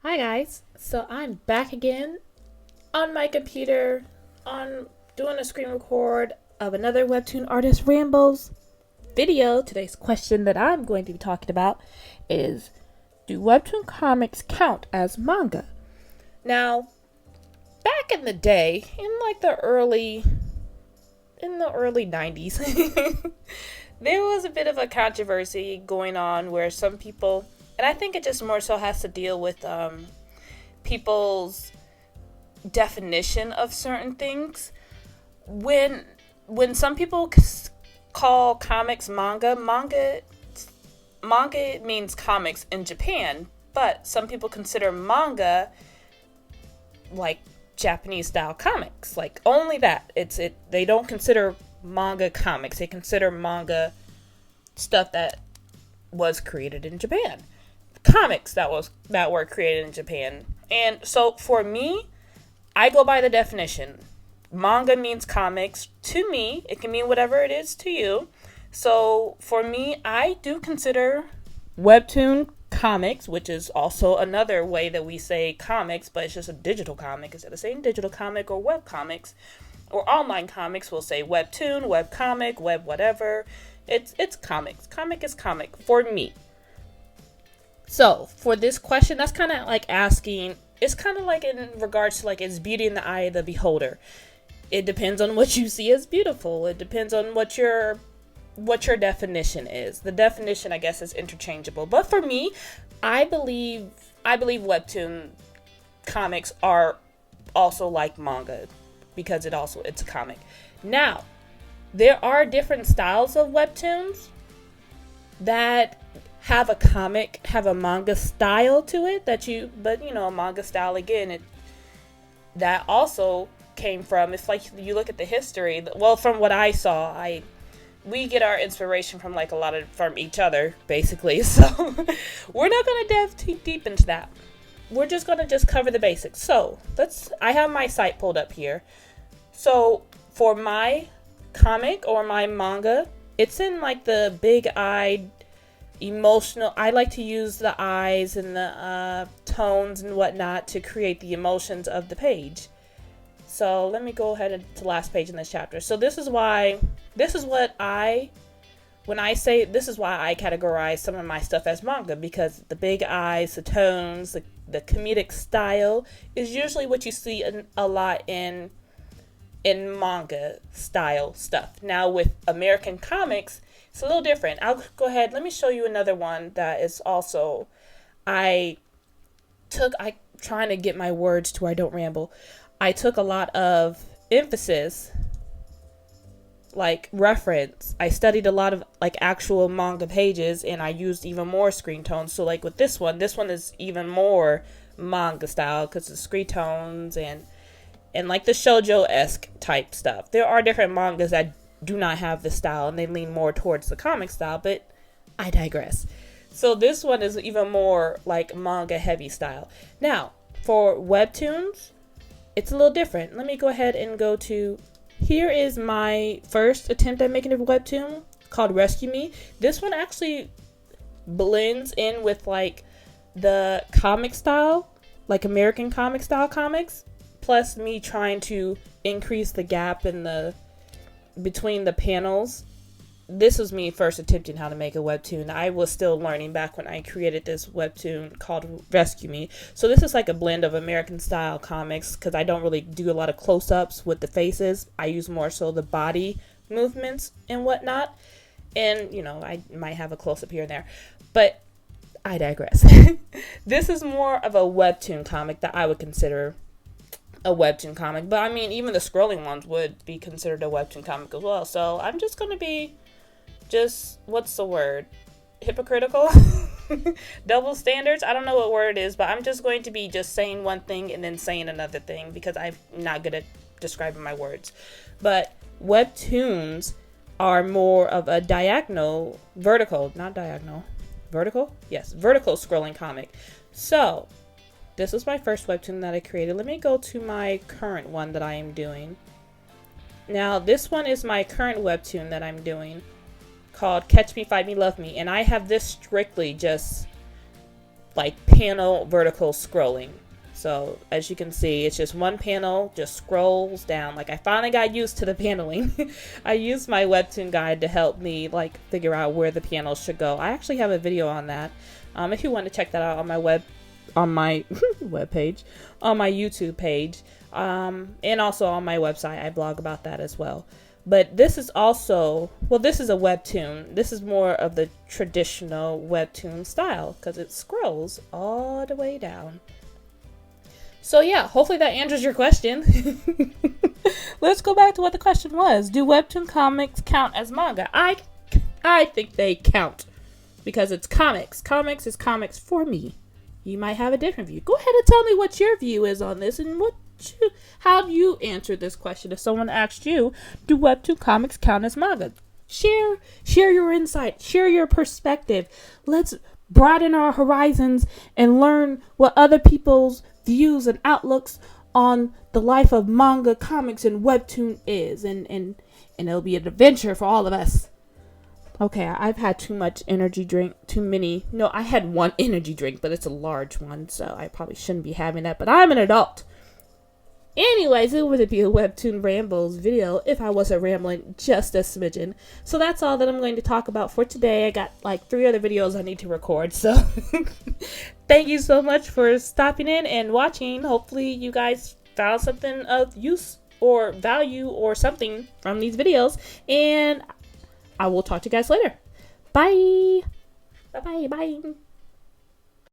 Hi guys, so I'm back again on my computer on doing a screen record of another Webtoon artist Rambles video. Today's question that I'm going to be talking about is, do Webtoon comics count as manga? Now, back in the day, in the early 90s, there was a bit of a controversy going on where some people, and I think it just more so has to deal with people's definition of certain things. When some people call comics manga means comics in Japan, but some people consider manga like Japanese style comics, like only that. They don't consider manga comics. They consider manga stuff that was created in Japan. Comics that were created in Japan. And so for me, I go by the definition. Manga means comics. To me, it can mean whatever it is to you. So for me, I do consider Webtoon comics, which is also another way that we say comics, but it's just a digital comic. Instead of saying digital comic or web comics or online comics, we'll say Webtoon, web comic, web whatever. It's comics. Comic is comic for me. So for this question, that's kind of like asking, it's kind of like in regards to like, is beauty in the eye of the beholder? It depends on what you see as beautiful. It depends on what your definition is. The definition, I guess, is interchangeable. But for me, I believe Webtoon comics are also like manga because it's a comic. Now, there are different styles of Webtoons that have a manga style to it but a manga style again, that also came from, if like you look at the history, well, from what I saw, we get our inspiration from like from each other basically. So we're not going to dive too deep into that. We're just going to cover the basics. So I have my site pulled up here. So for my comic or my manga, it's in like the big-eyed emotional. I like to use the eyes and the tones and whatnot to create the emotions of the page. So let me go ahead to the last page in this chapter. So this is why I categorize some of my stuff as manga, because the big eyes, the tones, the comedic style is usually what you see a lot in manga style stuff. Now with American comics, it's a little different. I'll go ahead. Let me show you another one that is also, I'm trying to get my words to where I don't ramble. I took a lot of emphasis, like reference. I studied a lot of like actual manga pages, and I used even more screen tones. So like with this one is even more manga style because the screen tones and like the shoujo-esque type stuff. There are different mangas that do not have this style and they lean more towards the comic style, but I digress. So this one is even more like manga heavy style. Now, for Webtoons, it's a little different. Let me go ahead and go to, here is my first attempt at making a Webtoon called Rescue Me. This one actually blends in with like the comic style, like American comic style comics, plus me trying to increase the gap between the panels. This was me first attempting how to make a Webtoon. I was still learning back when I created this Webtoon called Rescue Me. So this is like a blend of American style comics, because I don't really do a lot of close-ups with the faces. I use more so the body movements and whatnot. And, I might have a close-up here and there. But I digress. This is more of a Webtoon comic that I would consider a Webtoon comic. But I mean, even the scrolling ones would be considered a Webtoon comic as well. So I'm just going to be what's the word? Hypocritical? Double standards? I don't know what word it is, but I'm just going to be just saying one thing and then saying another thing because I'm not good at describing my words. But Webtoons are more of a vertical scrolling comic. So this was my first Webtoon that I created. Let me go to my current one that I am doing. Now, this one is my current Webtoon that I'm doing, called Catch Me, Fight Me, Love Me. And I have this strictly just like panel vertical scrolling. So as you can see, it's just one panel, just scrolls down. Like I finally got used to the paneling. I used my Webtoon guide to help me like figure out where the panels should go. I actually have a video on that. If you want to check that out on my web page, on my YouTube page, and also on my website, I blog about that as well. But this is also, well, this is a Webtoon. This is more of the traditional Webtoon style because it scrolls all the way down. So yeah, hopefully that answers your question. Let's go back to what the question was. Do Webtoon comics count as manga? I think they count because it's comics. Comics is comics for me. You might have a different view. Go ahead and tell me what your view is on this and how do you answer this question. If someone asked you, do Webtoon comics count as manga? Share your insight. Share your perspective. Let's broaden our horizons and learn what other people's views and outlooks on the life of manga, comics, and Webtoon is. And it'll be an adventure for all of us. Okay, I've had too much energy drink, too many. No, I had one energy drink, but it's a large one, so I probably shouldn't be having that, but I'm an adult. Anyways, it would be a Webtoon Rambles video if I wasn't rambling just a smidgen. So that's all that I'm going to talk about for today. I got like 3 other videos I need to record, so thank you so much for stopping in and watching. Hopefully you guys found something of use or value or something from these videos, and I will talk to you guys later. Bye. Bye.